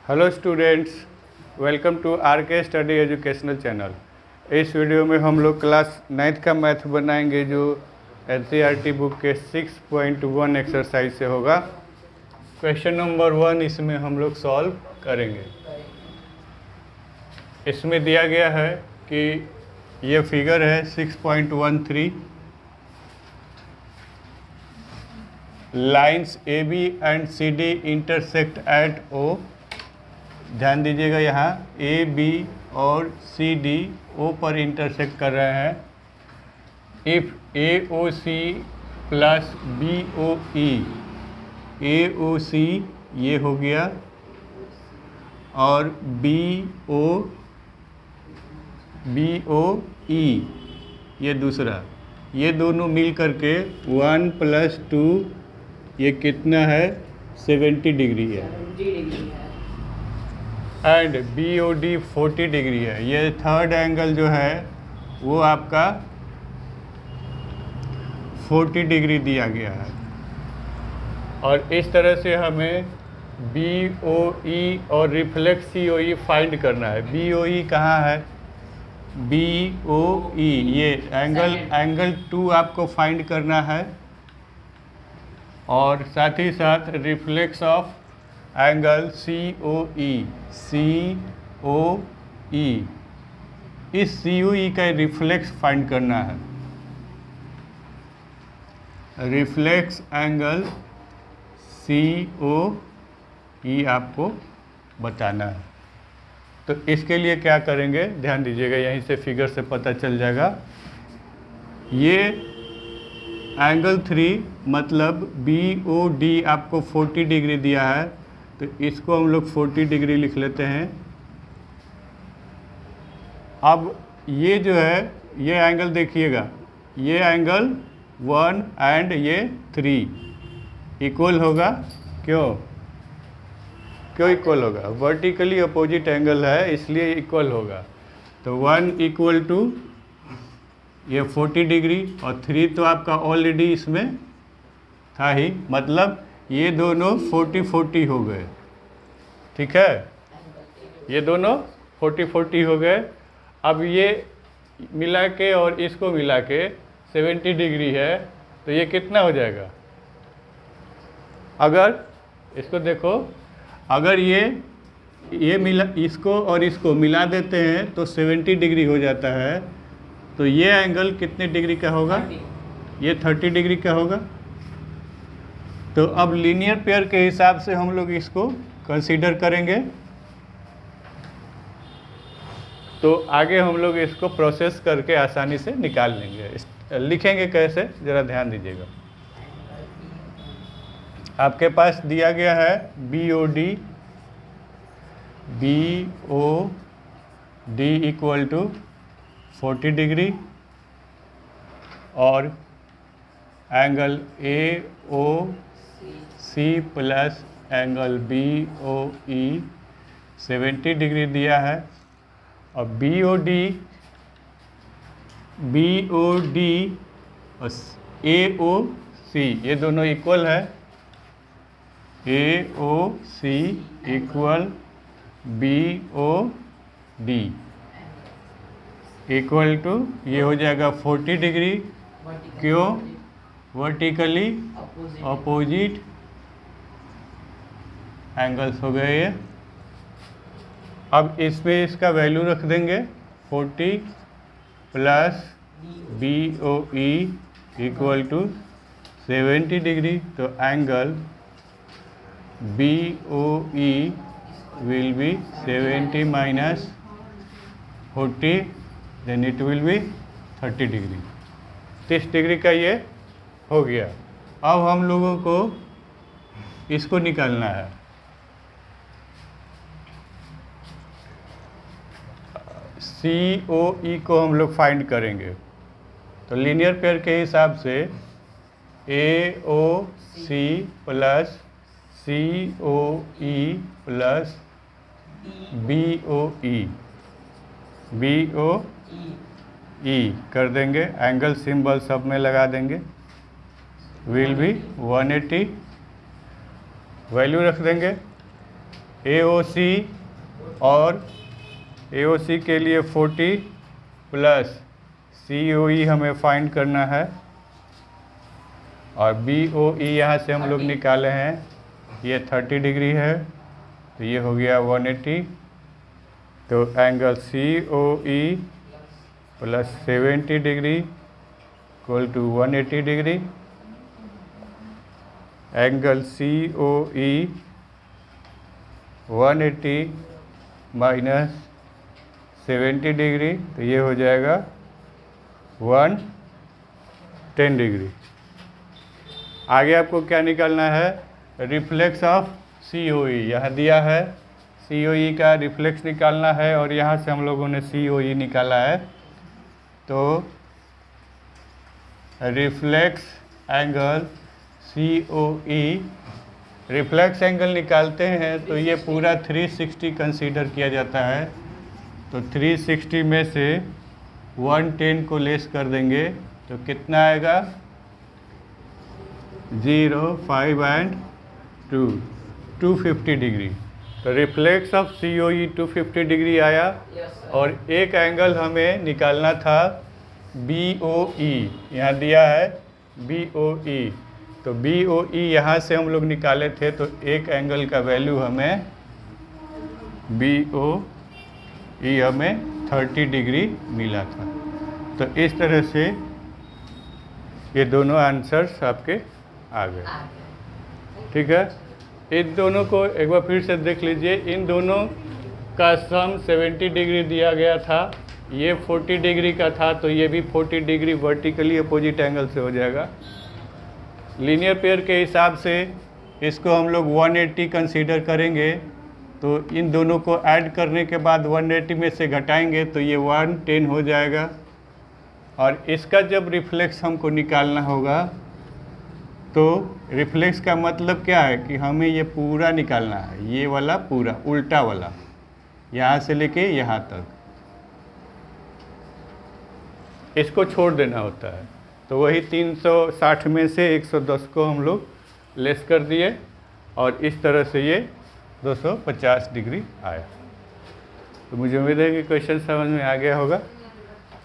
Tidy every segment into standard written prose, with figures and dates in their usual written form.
Hello students, welcome to R K study educational channel. इस video में हम लोग क्लास 9th का मैथ बनाएंगे जो एनसीईआरटी बुक के 6.1 एक्सरसाइज से होगा। क्वेश्चन नंबर 1 इसमें हम लोग सॉल्व करेंगे। इसमें दिया गया है कि ये फिगर है 6.13, lines A B and C D intersect at O. ध्यान दीजिएगा, यहाँ ए बी और सी डी ओ पर इंटरसेक्ट कर रहे हैं। If A O C plus B O E, A O C ये हो गया और बी ओ ई ये दूसरा, ये दोनों मिल करके 1 + 2 ये कितना है 70 डिग्री है and B O D 40 degree है। ये थर्ड एंगल जो है वो आपका 40 डिग्री दिया गया है और इस तरह से हमें बी ओ ई और रिफ्लेक्स सी ओ ई फाइंड करना है। बी ओ ई कहाँ है? बी ओ ई ये एंगल 2 आपको फाइंड करना है और साथ ही साथ रिफ्लेक्स ऑफ एंगल सी ओ ई, इस सी ओ ई का रिफ्लेक्स फाइंड करना है। रिफ्लेक्स एंगल सी ओ ई आपको बताना है। तो इसके लिए क्या करेंगे, ध्यान दीजिएगा, यहीं से फिगर से पता चल जाएगा। ये एंगल 3 मतलब बी ओ डी आपको 40 डिग्री दिया है, तो इसको हम लोग 40 डिग्री लिख लेते हैं। अब ये जो है ये एंगल देखिएगा, ये एंगल 1 एंड ये 3 इक्वल होगा। क्यों इक्वल होगा? वर्टिकली अपोजिट एंगल है इसलिए इक्वल होगा। तो 1 इक्वल टू ये 40 डिग्री और 3 तो आपका ऑलरेडी इसमें था ही, मतलब ये दोनों 40-40 हो गए। ठीक है, ये दोनों 40-40 हो गए। अब ये मिला के और इसको मिला के 70 डिग्री है, तो ये कितना हो जाएगा? अगर इसको देखो, अगर ये मिला, इसको और इसको मिला देते हैं तो 70 डिग्री हो जाता है। तो ये एंगल कितने डिग्री का होगा? ये 30 डिग्री का होगा। तो अब लीनियर पेयर के हिसाब से हम लोग इसको कंसीडर करेंगे। तो आगे हम लोग इसको प्रोसेस करके आसानी से निकाल लेंगे। लिखेंगे कैसे, ज़रा ध्यान दीजिएगा। आपके पास दिया गया है B O D equal to 40 degree और angle A O C plus angle B O E 70 degree दिया है और बी ओ डी और ए ओ सी ये दोनों इक्वल है। A O C equal B O D equal to ये हो जाएगा 40 डिग्री। क्यों? वर्टिकली अपोजिट एंगल्स हो गए ये। अब इसमें इसका वैल्यू रख देंगे 40 plus B O E equal to 70 degree. तो angle B O E will be 70 minus 40, then it will be 30 degree. 30 degree का ये हो गया। अब हम लोगों को इसको निकालना है। सी ओ ई को हम लोग फाइंड करेंगे। तो लीनियर पेयर के हिसाब से ए ओ सी प्लस सी ओ ई प्लस बी ओ ई कर देंगे। एंगल सिंबल सब में लगा देंगे। विल बी 180, वैल्यू रख देंगे। AOC और AOC के लिए 40 प्लस COE हमें फाइंड करना है और BOE यहाँ से हम लोग निकाले हैं, ये 30 डिग्री है तो ये हो गया 180। तो angle COE plus 70 degree equal to 180 degree. Angle COE 180 minus 70 degree तो ये हो जाएगा 110 डिग्री। आगे आपको क्या निकालना है, रिफ्लेक्स ऑफ COE यहाँ दिया है, COE का रिफ्लेक्स निकालना है और यहाँ से हम लोगों ने COE निकाला है। तो reflex angle COE, reflex angle निकालते हैं तो ये पूरा 360 कंसीडर किया जाता है। तो 360 में से 110 को लेस कर देंगे तो कितना आएगा, 0, 5 एंड 2, 250 डिग्री। तो रिफ्लेक्स ऑफ COE 250 डिग्री आया और एक एंगल हमें निकालना था BOE, यहाँ दिया है BOE। तो BOE यहाँ से हम लोग निकाले थे तो एक एंगल का वैल्यू हमें BOE हमें 30 डिग्री मिला था। तो इस तरह से ये दोनों आंसर्स आपके आ गए। ठीक है, इन दोनों को एक बार फिर से देख लीजिए। इन दोनों का सम 70 डिग्री दिया गया था, ये 40 डिग्री का था तो ये भी 40 डिग्री वर्टिकली अपोजिट एंगल से हो जाएगा। लीनियर पेयर के हिसाब से इसको हम लोग 180 कंसीडर करेंगे तो इन दोनों को ऐड करने के बाद 180 में से घटाएंगे तो ये 110 हो जाएगा। और इसका जब रिफ्लेक्स हमको निकालना होगा तो रिफ्लेक्स का मतलब क्या है कि हमें ये पूरा निकालना है, ये वाला पूरा उल्टा वाला, यहाँ से लेके यहाँ तक, इसको छोड़ देना होता है। तो वही 360 में से 110 को हम लोग लेस कर दिए और इस तरह से ये 250 डिग्री आया। तो मुझे उम्मीद है कि क्वेश्चन समझ में आ गया होगा।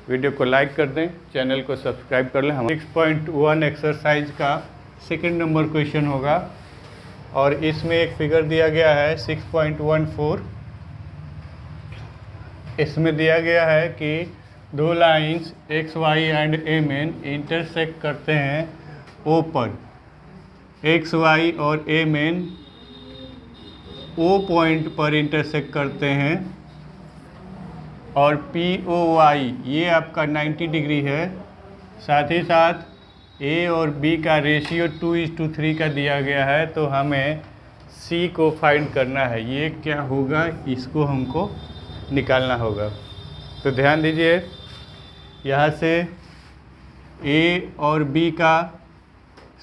वीडियो को लाइक कर दें, चैनल को सब्सक्राइब कर लें। हम 6.1 एक्सरसाइज का सेकंड नंबर क्वेश्चन होगा और इसमें एक फिगर दिया गया है 6.14। इसमें दिया गया है कि दो lines XY and MN intersect करते हैं O पर। XY और MN O पॉइंट पर इंटरसेक्ट करते हैं और POY ये आपका 90 डिग्री है। साथ ही साथ A और B का रेशियो 2:3 का दिया गया है। तो हमें C को फाइंड करना है, ये क्या होगा, इसको हमको निकालना होगा। तो ध्यान दीजिए, यहाँ से A और B का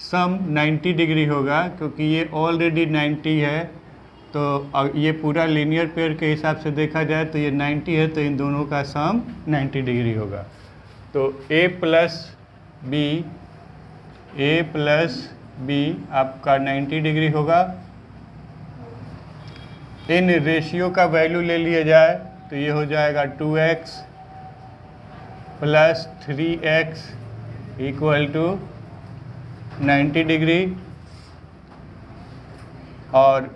सम 90 डिग्री होगा क्योंकि ये ऑलरेडी 90 है। तो ये पूरा लीनियर पेयर के हिसाब से देखा जाए तो ये 90 है तो इन दोनों का सम 90 डिग्री होगा। तो A प्लस B आपका 90 डिग्री होगा। इन रेशियो का वैल्यू ले लिया जाए तो ये हो जाएगा 2x plus 3x equal to 90 degree और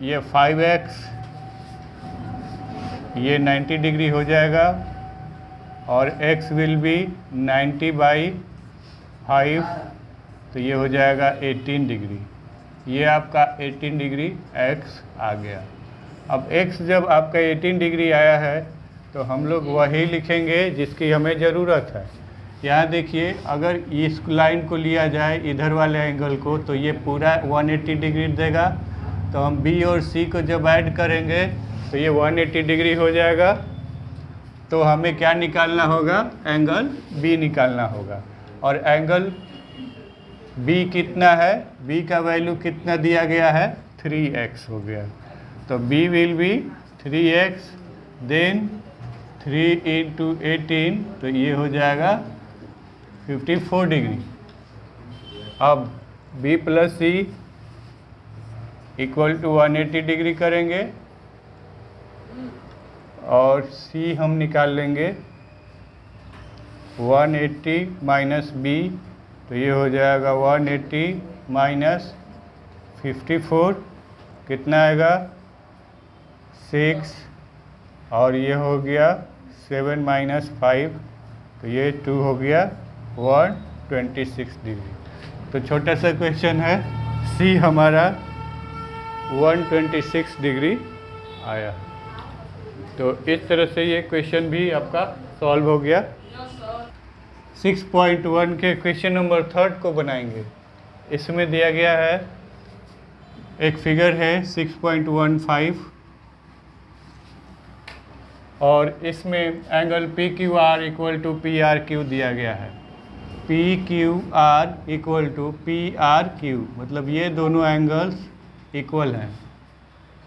ये 5x ये 90 डिग्री हो जाएगा और x विल बी 90/5 तो ये हो जाएगा 18 डिग्री। ये आपका 18 डिग्री x आ गया। अब x जब आपका 18 डिग्री आया है तो हम लोग वही लिखेंगे जिसकी हमें ज़रूरत है। यहाँ देखिए, अगर इस लाइन को लिया जाए इधर वाले एंगल को तो ये पूरा 180 डिग्री देगा। तो हम B और C को जब ऐड करेंगे तो ये 180 डिग्री हो जाएगा। तो हमें क्या निकालना होगा, एंगल B निकालना होगा। और एंगल B कितना है, B का वैल्यू कितना दिया गया है, 3x हो गया। तो B will be 3x then 3 × 18 तो ये हो जाएगा 54 डिग्री। अब B plus C equal to 180 degree करेंगे और सी हम निकाल लेंगे 180 माइनस बी, तो ये हो जाएगा 180 माइनस 54, कितना आएगा 6, और ये हो गया 7 माइनस 5, तो ये 2 हो गया 126 डिग्री। तो छोटा सा क्वेश्चन है, सी हमारा 126 डिग्री आया। तो इस तरह से ये क्वेश्चन भी आपका सॉल्व हो गया। 6.1 के क्वेश्चन नंबर 3 को बनाएंगे। इसमें दिया गया है एक फिगर है 6.15 और इसमें angle P Q R equal to P R Q दिया गया है। P Q R equal to P R Q, मतलब ये दोनों एंगल्स इक्वल हैं।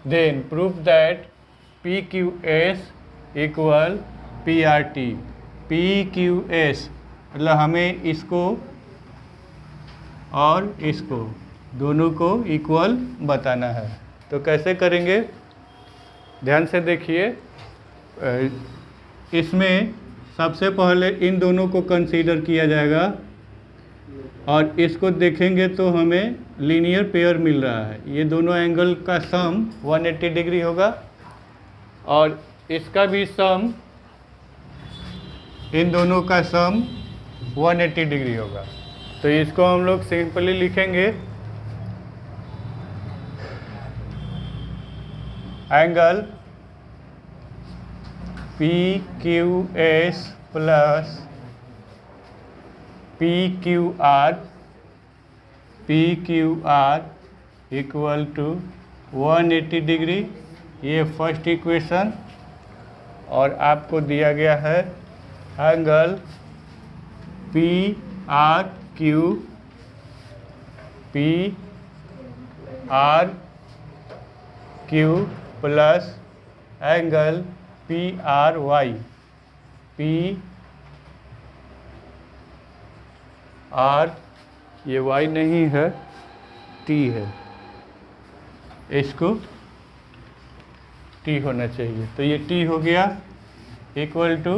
Then proof that P Q S equal P R T. P Q S मतलब हमें इसको और इसको दोनों को इक्वल बताना है। तो कैसे करेंगे, ध्यान से देखिए। इसमें सबसे पहले इन दोनों को कंसीडर किया जाएगा और इसको देखेंगे तो हमें लीनियर पेयर मिल रहा है। ये दोनों एंगल का सम 180 डिग्री होगा और इसका भी सम, इन दोनों का सम 180 डिग्री होगा। तो इसको हम लोग सिंपली लिखेंगे angle P Q S plus P Q R equal to 180 degree. ये फर्स्ट इक्वेशन। और आपको दिया गया है angle P R Q plus angle P R Y, P R, ये वाई नहीं है टी है, इसको टी होना चाहिए। तो ये टी हो गया इक्वल टू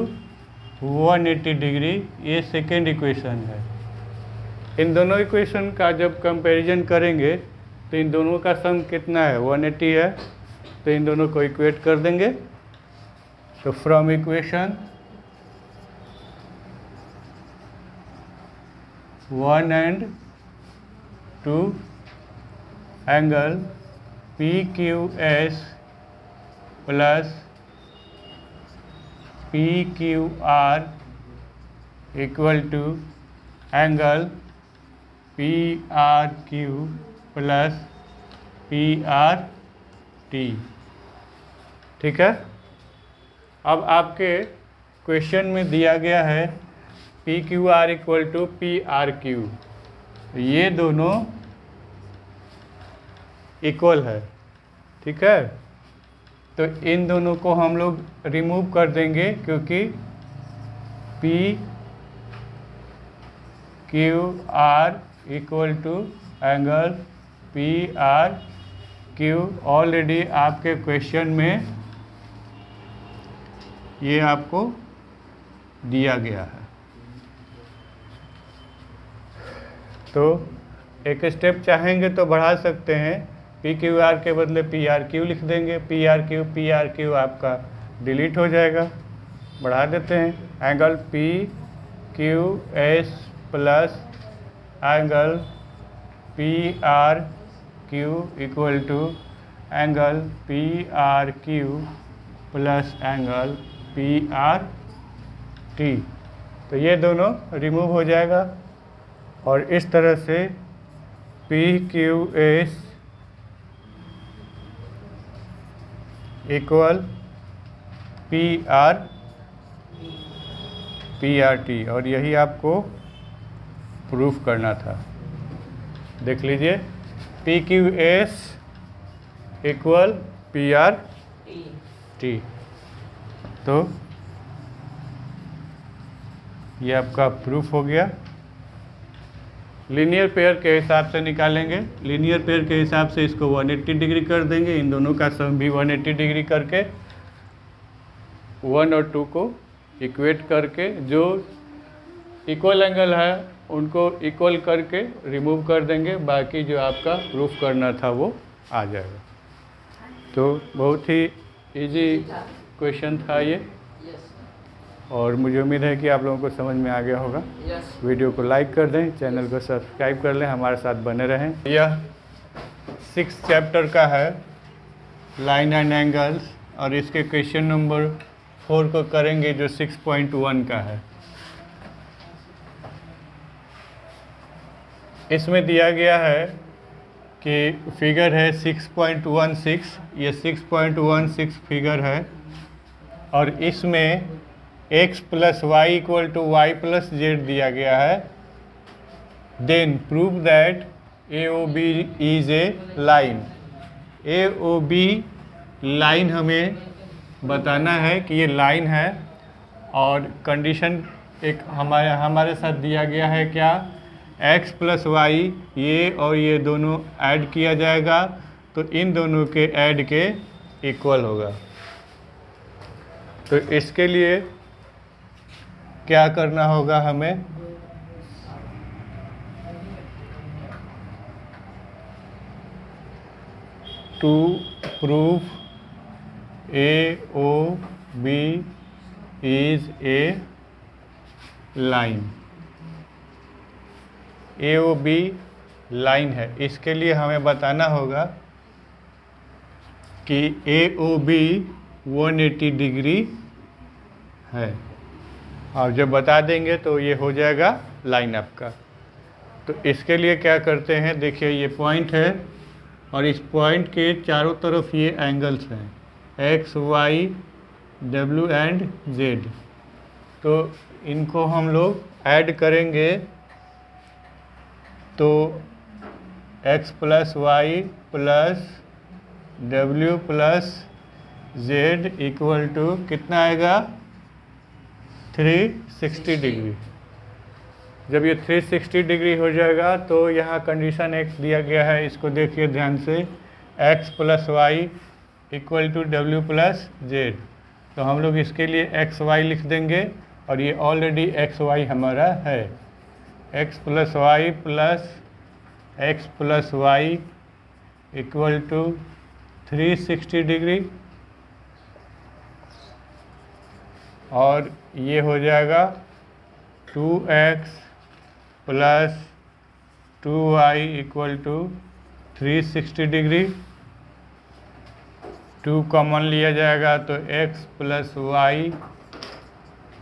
180 डिग्री। ये सेकेंड इक्वेशन है। इन दोनों इक्वेशन का जब कंपैरिजन करेंगे तो इन दोनों का सम कितना है, 180 है। तो इन दोनों को इक्वेट कर देंगे। तो from equation 1 and 2 angle P Q S plus P Q R equal to angle P R Q plus P R T. ठीक है। अब आपके क्वेश्चन में दिया गया है P Q R equal to P R Q, ये दोनों इक्वल है। ठीक है। तो इन दोनों को हम लोग रिमूव कर देंगे क्योंकि P Q R equal to angle P R Q already आपके क्वेश्चन में ये आपको दिया गया है। तो एक स्टेप चाहेंगे तो बढ़ा सकते हैं, पी क्यू आर के बदले पी आर क्यू लिख देंगे। पी आर क्यू आपका डिलीट हो जाएगा। बढ़ा देते हैं angle P Q S plus angle P R Q equal to angle P R Q plus angle P R T. तो ये दोनों रिमूव हो जाएगा और इस तरह से P Q S equal P R T, और यही आपको प्रूफ करना था। देख लीजिए P Q S equal P R T. तो ये आपका प्रूफ हो गया। लीनियर पेयर के हिसाब से निकालेंगे। लीनियर पेयर के हिसाब से इसको 180 डिग्री कर देंगे, इन दोनों का सम भी 180 डिग्री करके 1 और 2 को इक्वेट करके जो इक्वल एंगल है उनको इक्वल करके रिमूव कर देंगे, बाकी जो आपका प्रूफ करना था वो आ जाएगा। तो बहुत ही इजी क्वेश्चन था ये, और मुझे उम्मीद है कि आप लोगों को समझ में आ गया होगा। वीडियो को लाइक कर दें, चैनल को सब्सक्राइब कर लें, हमारे साथ बने रहें। यह 6th चैप्टर का है लाइन एंड एंगल्स, और इसके क्वेश्चन नंबर 4 को करेंगे जो 6.1 का है। इसमें दिया गया है कि फिगर है 6.16, ये 6.16 फिगर है, और इसमें x + y = y + z दिया गया है। Then prove that AOB is a line. AOB line हमें बताना है कि ये लाइन है, और कंडीशन एक हमारे साथ दिया गया है क्या, x + y, ये और ये दोनों ऐड किया जाएगा तो इन दोनों के ऐड के इक्वल होगा। तो इसके लिए क्या करना होगा हमें, to proof AOB is a line. AOB line है, इसके लिए हमें बताना होगा कि AOB 180 डिग्री है, और जब बता देंगे तो ये हो जाएगा लाइन आपका। तो इसके लिए क्या करते हैं, देखिए ये पॉइंट है और इस पॉइंट के चारों तरफ ये एंगल्स हैं x, y, w and z। तो इनको हम लोग ऐड करेंगे तो x + y + w + z = कितना आएगा, 360 डिग्री। जब ये 360 डिग्री हो जाएगा तो यहाँ कंडीशन एक दिया गया है, इसको देखिए ध्यान से, x + y = w + z। तो हम लोग इसके लिए x y लिख देंगे, और ये ऑलरेडी x y हमारा है। x + y = 360 डिग्री, और ये हो जाएगा 2x + 2y = 360 डिग्री। 2 कॉमन लिया जाएगा तो x + y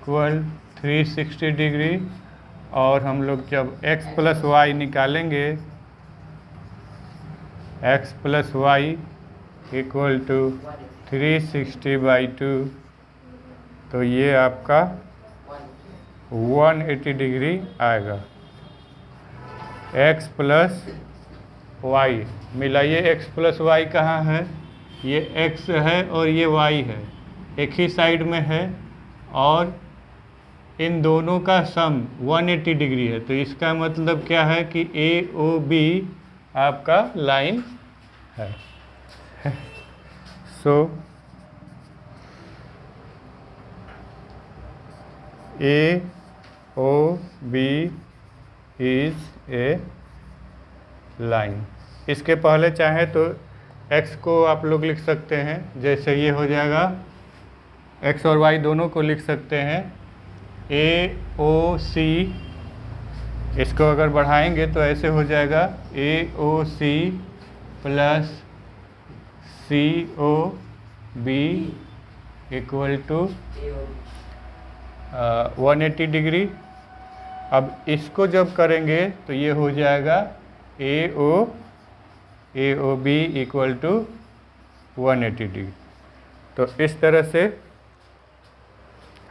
= 360 डिग्री, और हम लोग जब x + y निकालेंगे, x + y = 360/2, तो ये आपका 180 डिग्री आएगा। x + y मिलाइए, x + y कहाँ है, ये x है और ये y है, एक ही साइड में है, और इन दोनों का सम 180 डिग्री है। तो इसका मतलब क्या है कि AOB आपका लाइन है। सो AOB इज ए लाइन। इसके पहले चाहे तो x को आप लोग लिख सकते हैं, जैसे ये हो जाएगा, x और y दोनों को लिख सकते हैं AOC। इसको अगर बढ़ाएंगे तो ऐसे हो जाएगा AOC + COB = 180 डिग्री। अब इसको जब करेंगे तो ये हो जाएगा AOB = 180 डिग्री। तो इस तरह से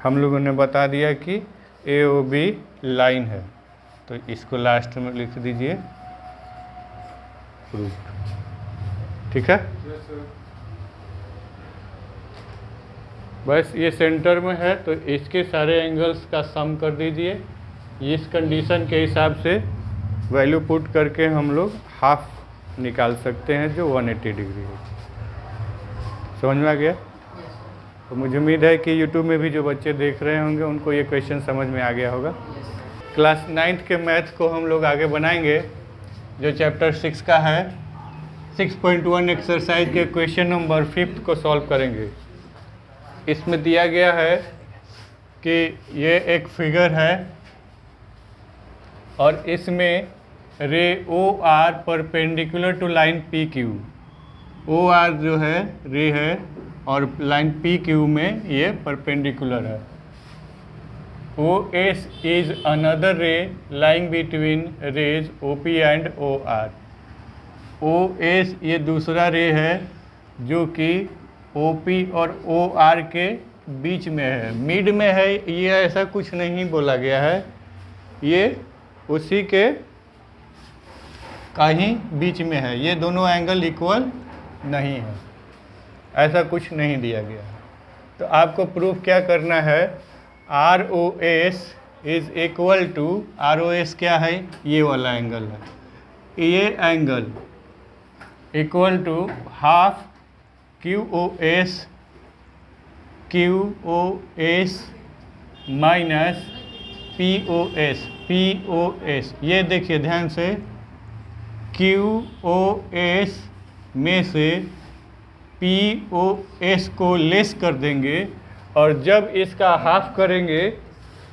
हम लोगों ने बता दिया कि AOB लाइन है। तो इसको लास्ट में लिख दीजिए प्रूफ। ठीक है, बस ये सेंटर में है तो इसके सारे एंगल्स का सम कर दीजिए। इस कंडीशन के हिसाब से वैल्यू पुट करके हम लोग हाफ निकाल सकते हैं जो 180 डिग्री है। समझ में आ गया? तो मुझे उम्मीद है कि यूट्यूब में भी जो बच्चे देख रहे होंगे उनको ये क्वेश्चन समझ में आ गया होगा। क्लास 9th के मैथ को हम लोग आगे बनाएंगे, जो चैप्टर 6 का है। 6.1 एक्सरसाइज के क्वेश्चन नंबर 5 को सॉल्व करेंगे। इसमें दिया गया है कि ये एक फिगर है और इसमें ray O R perpendicular to line P Q. O R जो है रे है और लाइन पी क्यू में ये परपेंडिकुलर है। O S is another ray lying between rays O P and O R. O S ये दूसरा रे है जो कि ओ पी और ओ आर के बीच में है, मिड में है। ये ऐसा कुछ नहीं बोला गया है, ये उसी के कहीं बीच में है। ये दोनों एंगल इक्वल नहीं है, ऐसा कुछ नहीं दिया गया है। तो आपको प्रूफ क्या करना है? R O S is equal to, R O S क्या है? ये वाला एंगल है। ये angle equal to half Q O S, Q O S minus P O S, P O S. ये देखिए ध्यान से, क्यू ओ एस में से पी ओ एस को लेस कर देंगे और जब इसका हाफ करेंगे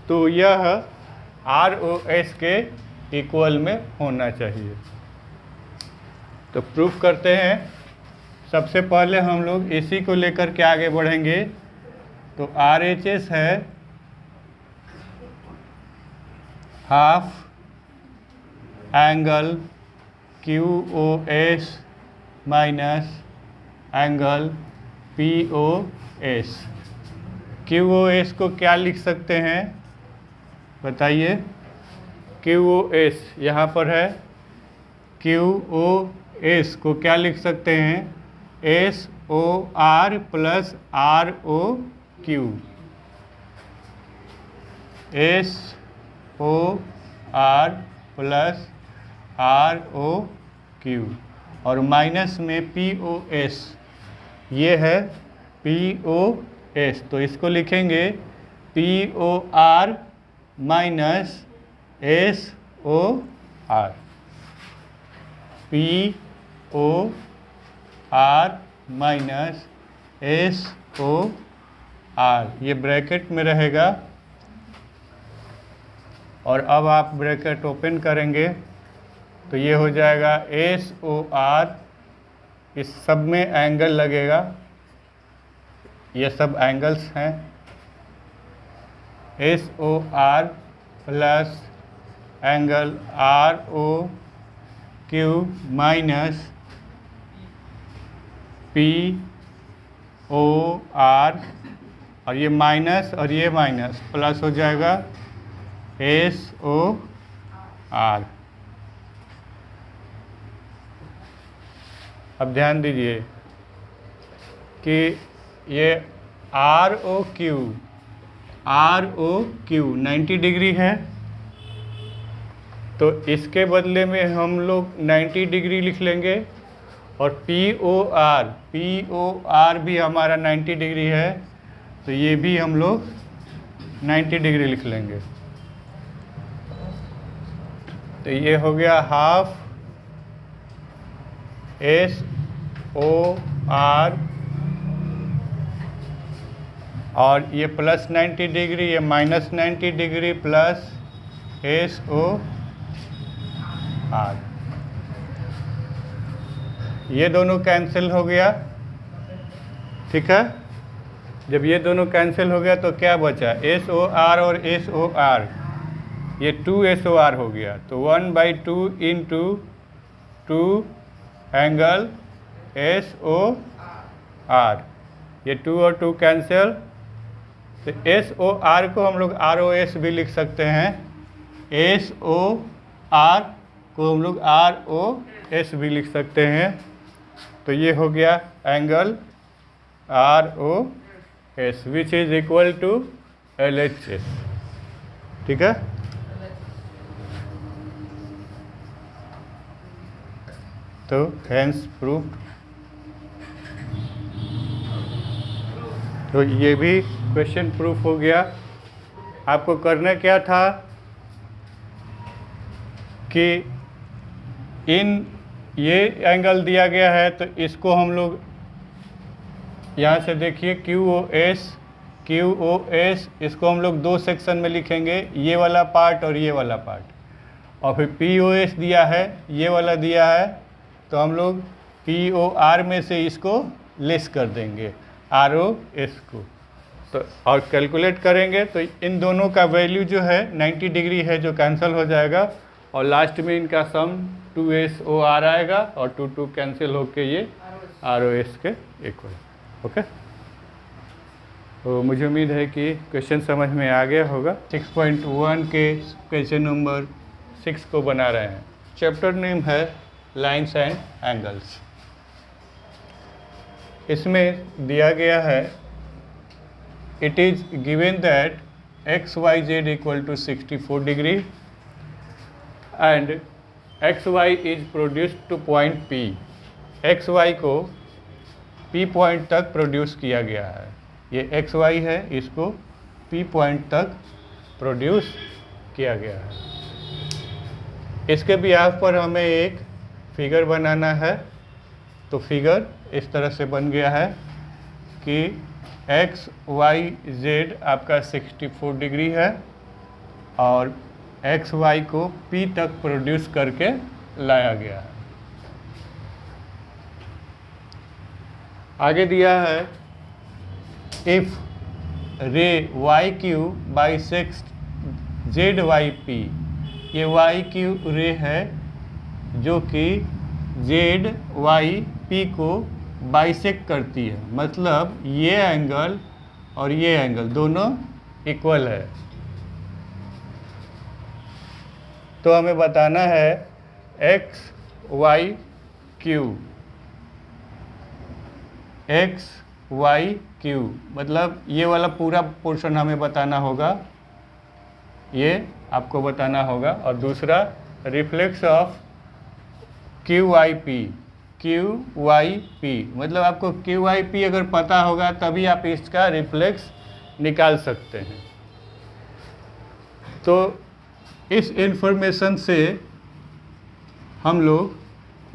तो यह आर ओ एस के इक्वल में होना चाहिए। तो प्रूफ करते हैं। सबसे पहले हम लोग इसी को लेकर के आगे बढ़ेंगे। तो आर एच एस है half angle Q O S minus angle P O S. Q O S को क्या लिख सकते हैं बताइए? क्यू ओ एस यहाँ पर है, क्यू ओ एस को क्या लिख सकते हैं? S O R plus R O Q. S O R plus R O Q और माइनस में पी ओ एस, ये है पी ओ एस। तो इसको लिखेंगे P O R minus S O R, P O R minus S O R. ये bracket में रहेगा और अब आप ब्रैकेट ओपन करेंगे तो ये हो जाएगा एस ओ आर। इस सब में एंगल लगेगा, ये सब एंगल्स हैं। S O R plus angle R O Q minus P O R, और ये माइनस और ये माइनस प्लस हो जाएगा एस ओ आर। अब ध्यान दीजिए कि ये आर ओ क्यू 90 डिग्री है, तो इसके बदले में हम लोग 90 डिग्री लिख लेंगे। और पी ओ आर भी हमारा 90 डिग्री है, तो ये भी हम लोग 90 डिग्री लिख लेंगे। तो ये हो गया हाफ एस ओ आर और ये प्लस 90 डिग्री, ये minus 90 degree plus S O R. ये दोनों कैंसिल हो गया, ठीक है। जब ये दोनों कैंसिल हो गया तो क्या बचा? एस ओ आर और एस ओ आर, ये 2 एस ओ आर हो गया। तो 1/2 into 2 angle S O R, ये 2 और 2 कैंसिल। तो एस ओ आर को हम लोग आर ओ एस भी लिख सकते हैं, एस ओ आर को हम लोग आर ओ एस भी लिख सकते हैं। तो ये हो गया angle R O S which is equal to L H S, ठीक है। तो हैंस प्रूफ। तो ये भी क्वेश्चन प्रूफ हो गया। आपको करना क्या था कि ये एंगल दिया गया है तो इसको हम लोग यहाँ से देखिए क्यू ओ एस इसको हम लोग दो सेक्शन में लिखेंगे, ये वाला पार्ट और ये वाला पार्ट। और फिर पी ओ एस दिया है, ये वाला दिया है, तो हम लोग पी ओ आर में से इसको लेस कर देंगे आर ओ एस को। तो और कैलकुलेट करेंगे तो इन दोनों का वैल्यू जो है 90 डिग्री है, जो कैंसिल हो जाएगा और लास्ट में इनका सम 2SOR आएगा और 2 कैंसिल होके ये ROS के इक्वल। ओके, तो मुझे उम्मीद है कि क्वेश्चन समझ में आ गया होगा। 6.1 के क्वेश्चन नंबर 6 को बना रहे हैं। चैप्टर नेम है लाइन्स एंड एंगल्स। इसमें दिया गया है it is given that XYZ equal to 64 degree and XY is produced to point P। XY को P पॉइंट तक प्रोड्यूस किया गया है। ये XY है, इसको P पॉइंट तक प्रोड्यूस किया गया है। इसके बिहाफ पर हमें एक फिगर बनाना है। तो फिगर इस तरह से बन गया है कि XYZ आपका 64 डिग्री है और XY को P तक प्रोड्यूस करके लाया गया है। आगे दिया है इफ रे YQ बाइसेक्ट ZYP। ये YQ रे है जो कि ZYP को बाइसेक्ट करती है, मतलब ये एंगल और ये एंगल दोनों इक्वल है। तो हमें बताना है XYQ मतलब ये वाला पूरा पोर्शन हमें बताना होगा, ये आपको बताना होगा। और दूसरा रिफ्लेक्स ऑफ QYP मतलब आपको QYP अगर पता होगा तभी आप इसका रिफ्लेक्स निकाल सकते हैं। तो इस इंफॉर्मेशन से हम लोग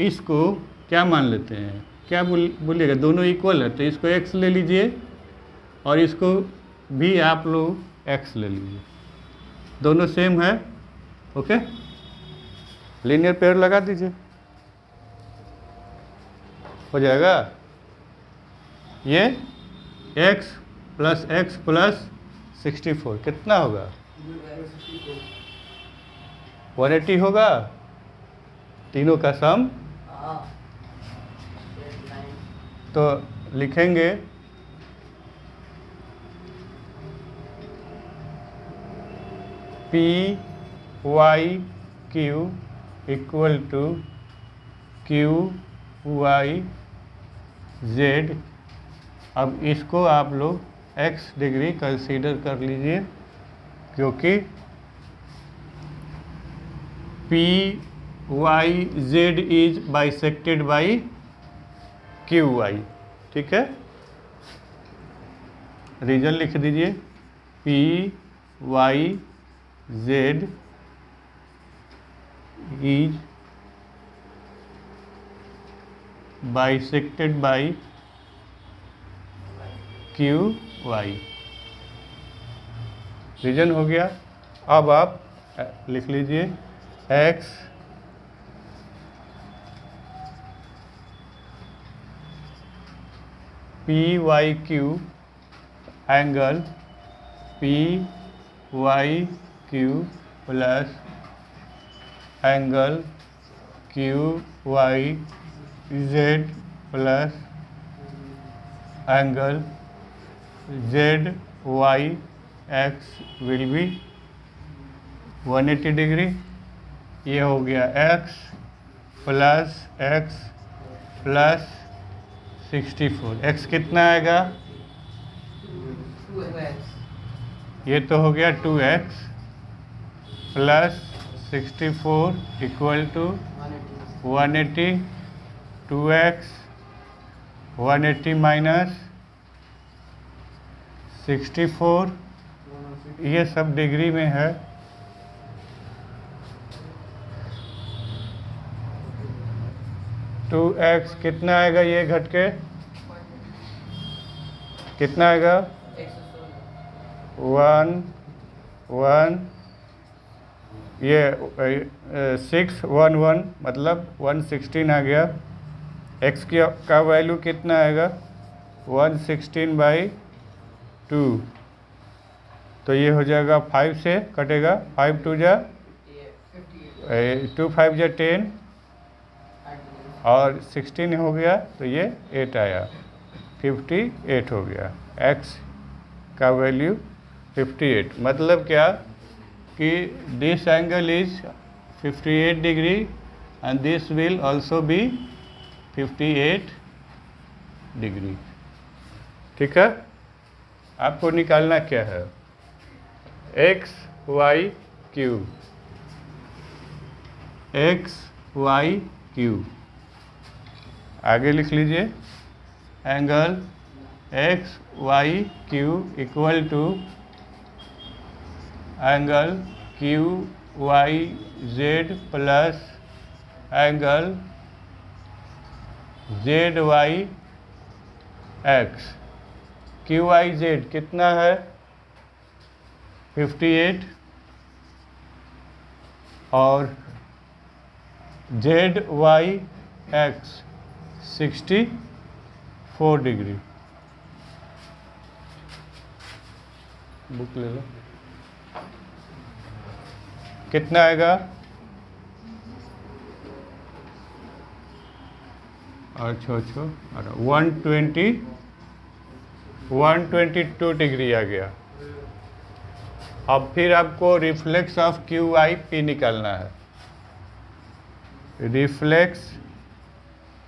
इसको क्या मान लेते हैं, क्या बोलिएगा, दोनों इक्वल है तो इसको x ले लीजिए और इसको भी आप लोग x ले लीजिए, दोनों सेम है। ओके, लीनियर पेयर लगा दीजिए, हो जाएगा। ये x प्लस x प्लस 64 कितना होगा, 180 होगा। तीनों का सम तो लिखेंगे PYQ इक्वल टू QYZ। अब इसको आप लोग x डिग्री कंसीडर कर लीजिए क्योंकि PYZ is bisected by QY। ठीक है, रीजन लिख दीजिए, PYZ is bisected by QY। Reason हो गया। अब आप लिख लीजिए x PYQ angle PYQ plus angle QYZ plus angle ZYX will be 180 degree. ये हो गया x प्लस 64। x कितना आएगा, ये तो हो गया 2x plus 64 equal to 180 2x 180 minus 64, ये सब डिग्री में है। टू एक्स कितना आएगा, ये घट के कितना आएगा 1 ये 611 मतलब 116 आ गया। x का वैल्यू कितना आएगा 116/2, तो ये हो जाएगा 5 से कटेगा, 5 2 जा 2 5 जा 10 और 16 हो गया, तो ये 8 आया, 58 हो गया। x का वैल्यू 58, मतलब क्या कि this angle is 58 degree and this will also be 58 degree. ठीक है, आपको निकालना क्या है x y q, x y q। आगे लिख लीजिए, angle X Y Q equal to angle Q Y Z plus angle Z Y X. Q Y Z कितना है 58 और Z Y X 64 degree. Book ले लो, कितना आएगा और 122 डिग्री आ गया। अब फिर आपको reflex of Q I P निकालना है। Reflex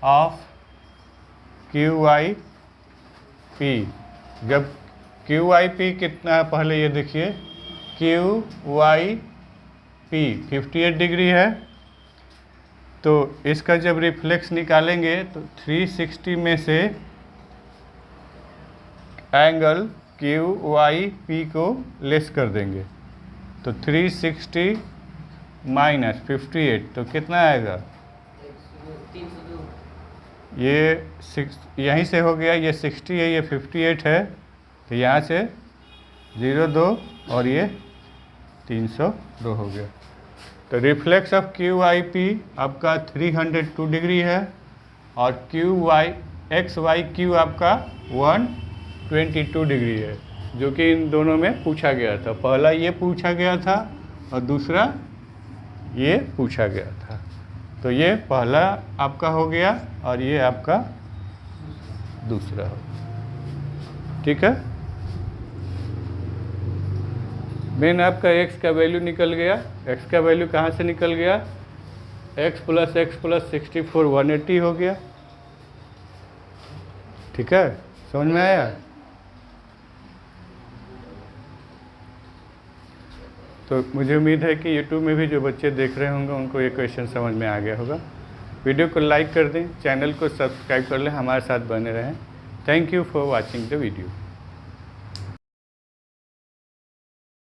of Q I P, जब क्यू आई पी कितना है पहले ये देखिए, क्यू वाई पी 58 डिग्री है, तो इसका जब रिफ्लेक्स निकालेंगे तो 360 में से एंगल क्यू वाई पी को लेस कर देंगे, तो 360 माइनस 58 तो कितना आएगा, ये यहीं से हो गया, ये 60 है, ये 58 है, तो यहाँ से 02 और ये 302 हो गया। तो reflex of Q I P आपका 302 डिग्री है और Q Y X Y Q आपका 122 डिग्री है, जो कि इन दोनों में पूछा गया था। पहला ये पूछा गया था और दूसरा ये पूछा गया था। तो ये पहला आपका हो गया और ये आपका दूसरा हो। ठीक है, मेन आपका x का वैल्यू निकल गया। x का वैल्यू कहाँ से निकल गया, x + x + 64 180 हो गया। ठीक है, समझ में आया। तो मुझे उम्मीद है कि YouTube में भी जो बच्चे देख रहे होंगे उनको ये क्वेश्चन समझ में आ गया होगा। वीडियो को लाइक कर दें, चैनल को सब्सक्राइब कर लें, हमारे साथ बने रहें। Thank you for watching the video.